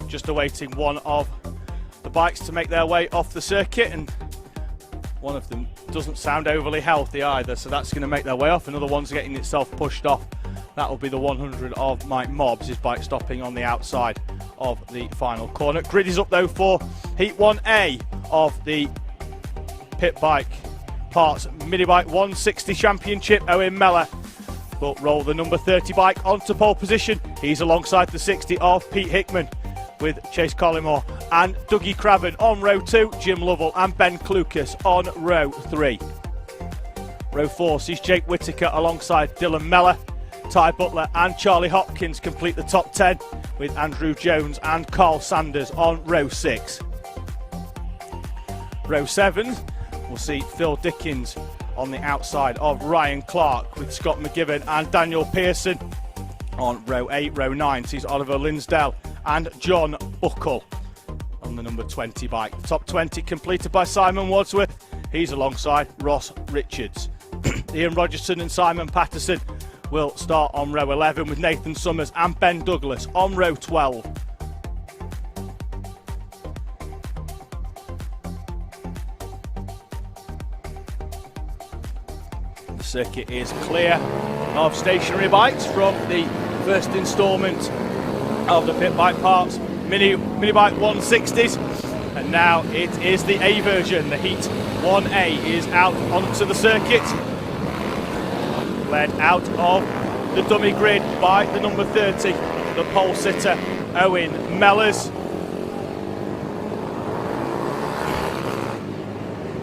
just awaiting one of the bikes to make their way off the circuit, and one of them doesn't sound overly healthy either, so that's going to make their way off. Another one's getting itself pushed off. That will be the 100 of Mike Mobbs, his bike stopping on the outside of the final corner. Grid is up though for Heat 1A of the Pit Bike Parts Mini Bike 160 Championship. Owen Mellor will roll the number 30 bike onto pole position. He's alongside the 60 of Pete Hickman, with Chase Collymore and Dougie Craven on row 2, Jim Lovell and Ben Clucas on row 3. Row 4 sees Jake Whittaker alongside Dylan Mellor. Ty Butler and Charlie Hopkins complete the top 10, with Andrew Jones and Carl Sanders on row 6. Row 7 will see Phil Dickens on the outside of Ryan Clark, with Scott McGibbon and Daniel Pearson on row 8. Row 9 sees Oliver Linsdale and John Buckle on the number 20 bike. Top 20 completed by Simon Wadsworth. He's alongside Ross Richards. Ian Rogerson and Simon Patterson will start on row 11, with Nathan Summers and Ben Douglas on row 12. The circuit is clear of stationary bikes from the first instalment of the Pit Bike Parts Mini Bike 160s, and now it is the A version. The Heat 1A is out onto the circuit, led out of the dummy grid by the number 30, the pole sitter Owen Mellors.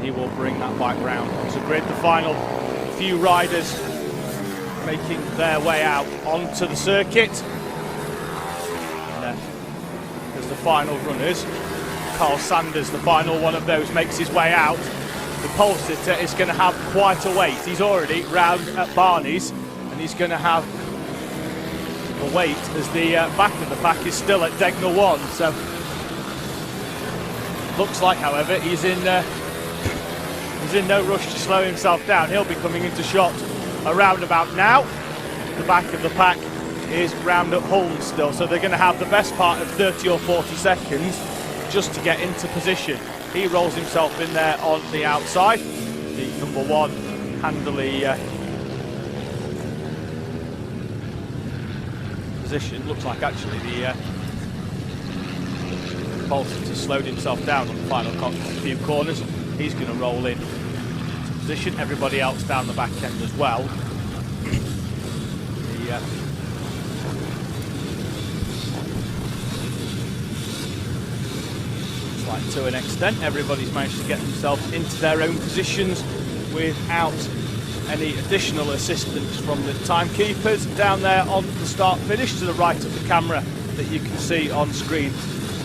He will bring that bike round onto grid. The final few riders making their way out onto the circuit. As the final runners, Carl Sanders, the final one of those, makes his way out. The pole sitter is going to have quite a wait. He's already round at Barney's, and he's going to have a wait as the back of the pack is still at Degnall 1. So looks like, however, he's in no rush to slow himself down. He'll be coming into shot around about now. The back of the pack is round at Hulme still, so they're going to have the best part of 30 or 40 seconds just to get into position. He rolls himself in there on the outside. The number 1 handily position. Looks like actually the pole sitter slowed himself down on the final few corners. He's going to roll in to position. Everybody else down the back end as well. Like to an extent, everybody's managed to get themselves into their own positions without any additional assistance from the timekeepers. Down there on the start finish to the right of the camera that you can see on screen,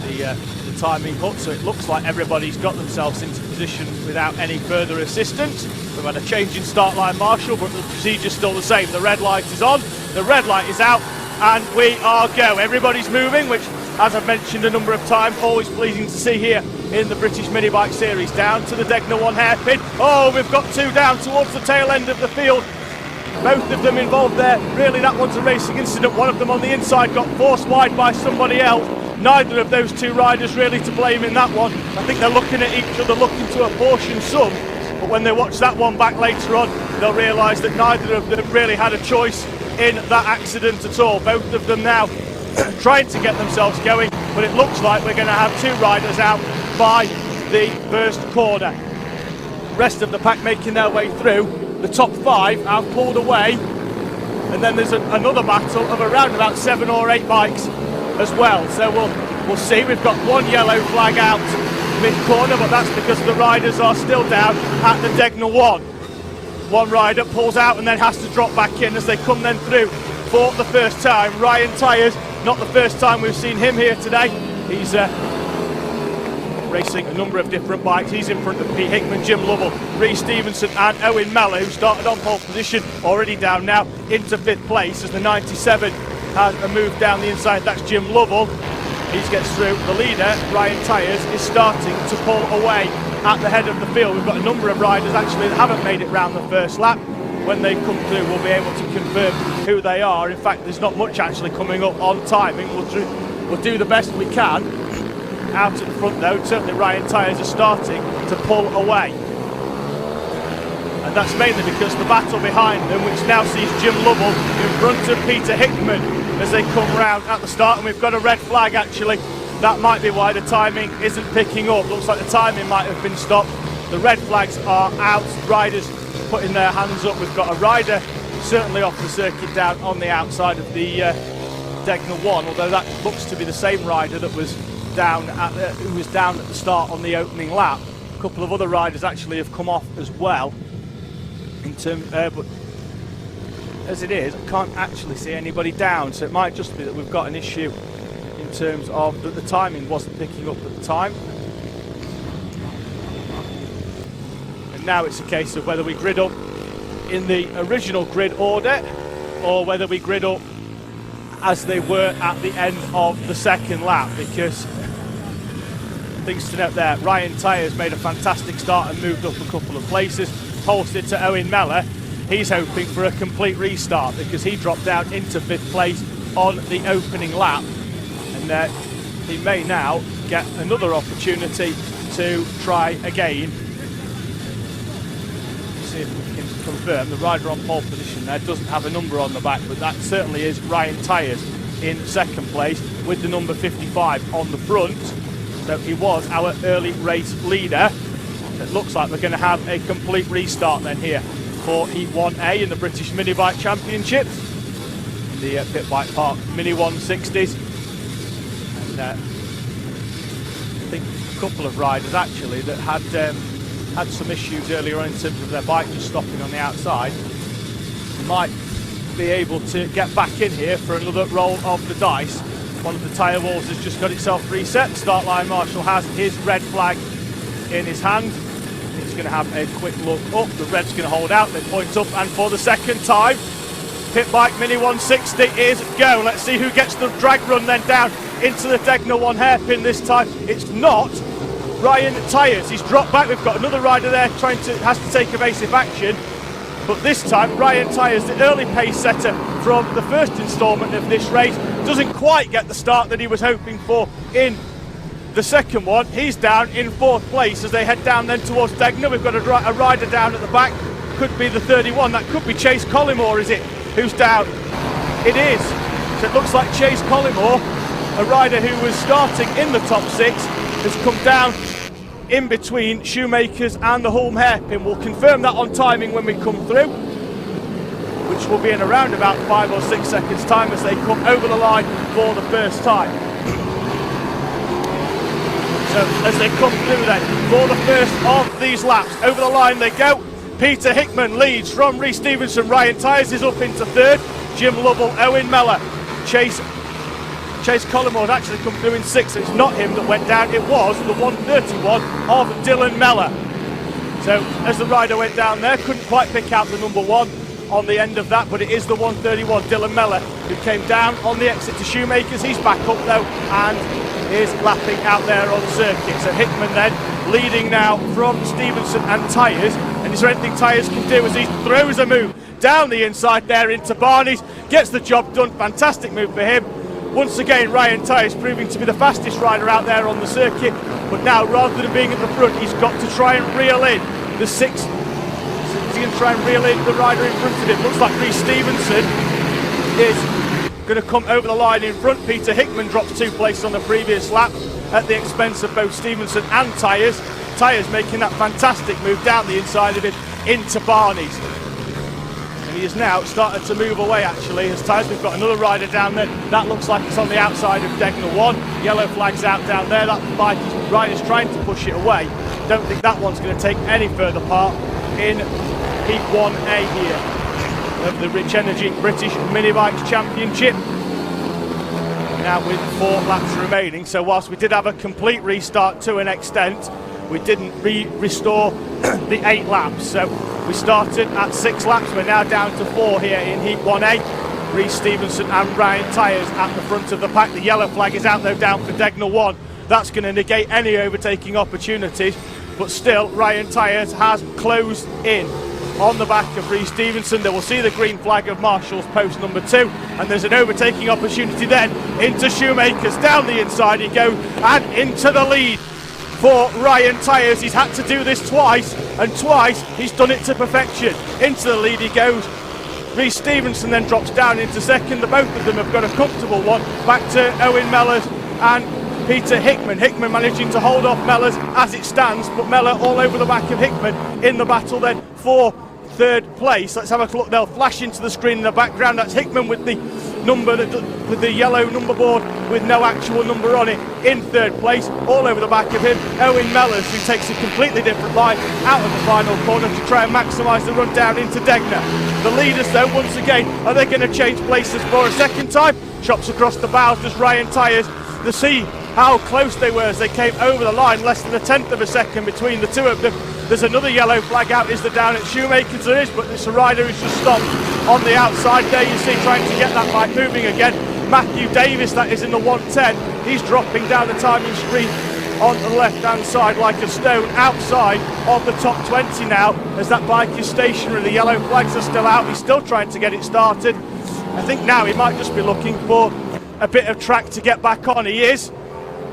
the timing hut, so it looks like everybody's got themselves into position without any further assistance. We've had a change in start line marshal, but the procedure's still the same. The red light is on, the red light is out, and we are go. Everybody's moving, which, as I've mentioned a number of times, always pleasing to see here in the British Mini Bike Series. Down to the Degnall 1 hairpin. Oh, we've got 2 down towards the tail end of the field. Both of them involved there. Really, that one's a racing incident. One of them on the inside got forced wide by somebody else. Neither of those 2 riders really to blame in that one. I think they're looking at each other, looking to apportion some. But when they watch that one back later on, they'll realise that neither of them really had a choice in that accident at all. Both of them now trying to get themselves going, but it looks like we're going to have 2 riders out by the first corner. Rest of the pack making their way through. The top 5 have pulled away, and then there's another battle of around about 7 or 8 bikes as well. So we'll see. We've got 1 yellow flag out mid-corner, but that's because the riders are still down at the Degnall 1. One rider pulls out and then has to drop back in as they come then through for the first time. Ryan Tyers, not the first time we've seen him here today. He's racing a number of different bikes. He's in front of Pete Hickman, Jim Lovell, Rhys Stevenson and Owen Mellor, who started on pole position, already down now into 5th place as the 97 has a move down the inside. That's Jim Lovell. He gets through. The leader, Ryan Tyers, is starting to pull away at the head of the field. We've got a number of riders actually that haven't made it round the first lap. When they come through, we'll be able to confirm who they are. In fact, there's not much actually coming up on timing. We'll We'll do the best we can out at the front though. Certainly Ryan Tyers are starting to pull away. And that's mainly because the battle behind them, which now sees Jim Lovell in front of Peter Hickman as they come round at the start. And we've got a red flag actually. That might be why the timing isn't picking up. Looks like the timing might have been stopped. The red flags are out. Riders putting their hands up. We've got a rider certainly off the circuit down on the outside of the Degner 1, although that looks to be the same rider that was down at who was down at the start on the opening lap. A couple of other riders actually have come off as well. But as it is, I can't actually see anybody down, so it might just be that we've got an issue in terms of that the timing wasn't picking up at the time. And now it's a case of whether we grid up in the original grid order or whether we grid up as they were at the end of the second lap, because things to note there, Ryan Tyers made a fantastic start and moved up a couple of places. Holstered to Owen Mellor, he's hoping for a complete restart because he dropped down into 5th place on the opening lap, and he may now get another opportunity to try again. See if we can confirm the rider on pole position there doesn't have a number on the back, but that certainly is Ryan Tyers in 2nd place with the number 55 on the front. So he was our early race leader. It looks like we're going to have a complete restart then here for Heat 1A in the British Mini Bike Championship, the Pit Bike Park Mini 160s. And I think a couple of riders actually that had some issues earlier on in terms of their bike just stopping on the outside might be able to get back in here for another roll of the dice. One of the tyre walls has just got itself reset. Start line marshal has his red flag in his hand. He's going to have a quick look up. The red's going to hold out. They point up, and for the second time, Pit Bike Mini 160 is go. Let's see who gets the drag run then down into the Degner 1 hairpin this time. It's not Ryan Tyers. He's dropped back. We've got another rider there has to take evasive action. But this time, Ryan Tyers, the early pace setter from the first instalment of this race, doesn't quite get the start that he was hoping for in the second one. He's down in 4th place as they head down then towards Degner. We've got a rider down at the back. Could be the 31. That could be Chase Collymore, is it? Who's down? It is. So it looks like Chase Collymore, a rider who was starting in the top 6, has come down in between Shoemakers and the Hulme hairpin. We'll confirm that on timing when we come through, which will be in around about 5 or 6 seconds time as they come over the line for the first time. So as they come through then, for the first of these laps, over the line they go. Peter Hickman leads from Rhys Stevenson. Ryan Tyers is up into 3rd. Jim Lovell, Owen Mellor, Chase Collymore has actually come through in 6th. It's not him that went down, it was the 131 of Dylan Mellor. So as the rider went down there, couldn't quite pick out the number 1 on the end of that, but it is the 131, Dylan Mellor, who came down on the exit to Shoemakers. He's back up though and is lapping out there on circuit. So Hickman then leading now from Stevenson and Tyers. And is there anything Tyers can do as he throws a move down the inside there into Barney's, gets the job done. Fantastic move for him. Once again, Ryan Tyers proving to be the fastest rider out there on the circuit, but now rather than being at the front, he's got to try and reel in the 6. He's going to try and reel in the rider in front of him. Looks like Rhys Stevenson is going to come over the line in front. Peter Hickman drops 2 places on the previous lap at the expense of both Stevenson and Tyers. Tyers making that fantastic move down the inside of him into Barney's. And he is now started to move away actually as Tyers. We've got another rider down there. That looks like it's on the outside of Degner 1. Yellow flag's out down there. That bike rider's trying to push it away. Don't think that one's going to take any further part in Heat 1A here of the Rich Energy British Mini Bikes Championship. Now with 4 laps remaining, so whilst we did have a complete restart to an extent, we didn't restore the 8 laps. So we started at 6 laps, we're now down to 4 here in Heat 1A. Rhys Stevenson and Ryan Tyers at the front of the pack. The yellow flag is out though down for Degner 1. That's going to negate any overtaking opportunities, but still Ryan Tyers has closed in on the back of Rhys Stevenson. They will see the green flag of Marshall's post number 2, and there's an overtaking opportunity then into Shoemaker's. Down the inside he goes and into the lead for Ryan Tyers. He's had to do this twice, and twice he's done it to perfection. Into the lead he goes. Rhys Stevenson then drops down into second. The both of them have got a comfortable one. Back to Owen Mellors and Peter Hickman. Hickman managing to hold off Mellors as it stands, but Mellor all over the back of Hickman in the battle then for third place. Let's have a look. They'll flash into the screen in the background. That's Hickman with the number, with the yellow number board with no actual number on it, in third place. All over the back of him, Owen Mellors, who takes a completely different line out of the final corner to try and maximise the run down into Degner. The leaders though, once again, are they going to change places for a second time? Chops across the bows does Ryan Tyers to see how close they were as they came over the line, less than a tenth of a second between the two of them. There's another yellow flag out. Is the down at Shoemaker's? There is, but it's a rider who's just stopped on the outside there. You see, trying to get that bike moving again. Matthew Davis, that is in the 110. He's dropping down the timing screen on the left-hand side like a stone, outside of the top 20 now, as that bike is stationary. The yellow flags are still out. He's still trying to get it started. I think now he might just be looking for a bit of track to get back on. He is.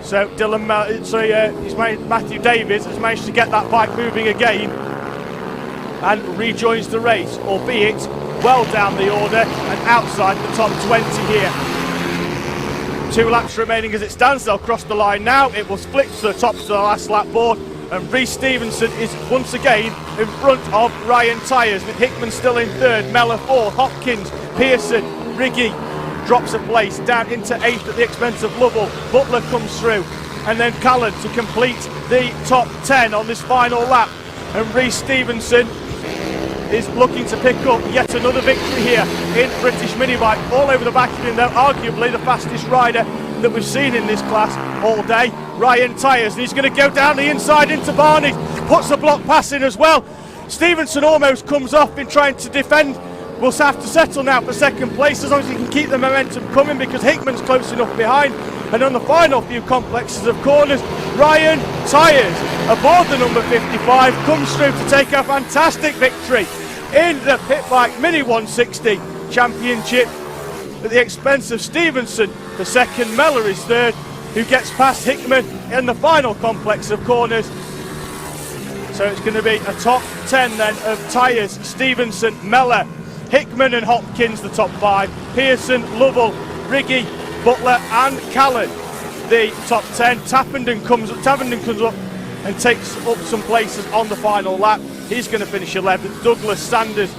So Matthew Davis has managed to get that bike moving again and rejoins the race, albeit well down the order and outside the top 20 here. 2 laps remaining as it stands. They'll cross the line now. It will split to the top of the last lap board, and Rhys Stevenson is once again in front of Ryan Tyers, with Hickman still in third, Mellor 4, Hopkins, Pearson, Riggy drops a place down into 8th at the expense of Lovell. Butler comes through, and then Callan to complete the top 10 on this final lap. And Rhys Stevenson is looking to pick up yet another victory here in British Minibike. All over the back of him though, arguably the fastest rider that we've seen in this class all day, Ryan Tyers. And he's going to go down the inside into Barney, puts a block pass in as well. Stevenson almost comes off in trying to defend. We'll have to settle now for second place as long as he can keep the momentum coming, because Hickman's close enough behind. And on the final few complexes of corners, Ryan Tyers, aboard the number 55, comes through to take a fantastic victory in the Pit Bike Mini 160 Championship at the expense of Stevenson. The second, Mellor is third, who gets past Hickman in the final complex of corners. So it's going to be a top 10 then of Tyers, Stevenson, Mellor, Hickman and Hopkins, the top 5, Pearson, Lovell, Riggy, Butler and Callan, the top 10. Tappenden comes up and takes up some places on the final lap. He's going to finish 11th. Douglas, Sanders,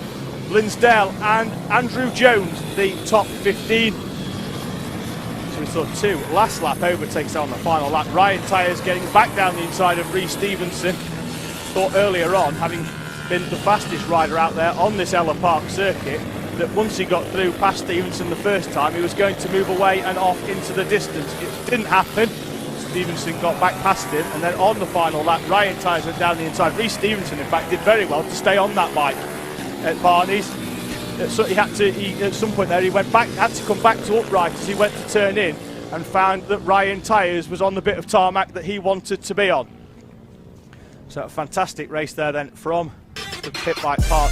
Linsdale and Andrew Jones, the top 15. So we saw 2 last lap overtakes on the final lap. Ryan Tyers getting back down the inside of Rhys Stevenson. Thought earlier on, having been the fastest rider out there on this Ellough Park circuit, that once he got through past Stevenson the first time, he was going to move away and off into the distance. It didn't happen. Stevenson got back past him, and then on the final lap, Ryan Tyers went down the inside. Rhys Stevenson, in fact, did very well to stay on that bike at Barney's. So at some point there, he went back, had to come back to upright as he went to turn in, and found that Ryan Tyers was on the bit of tarmac that he wanted to be on. So a fantastic race there then from the Pit Bike Park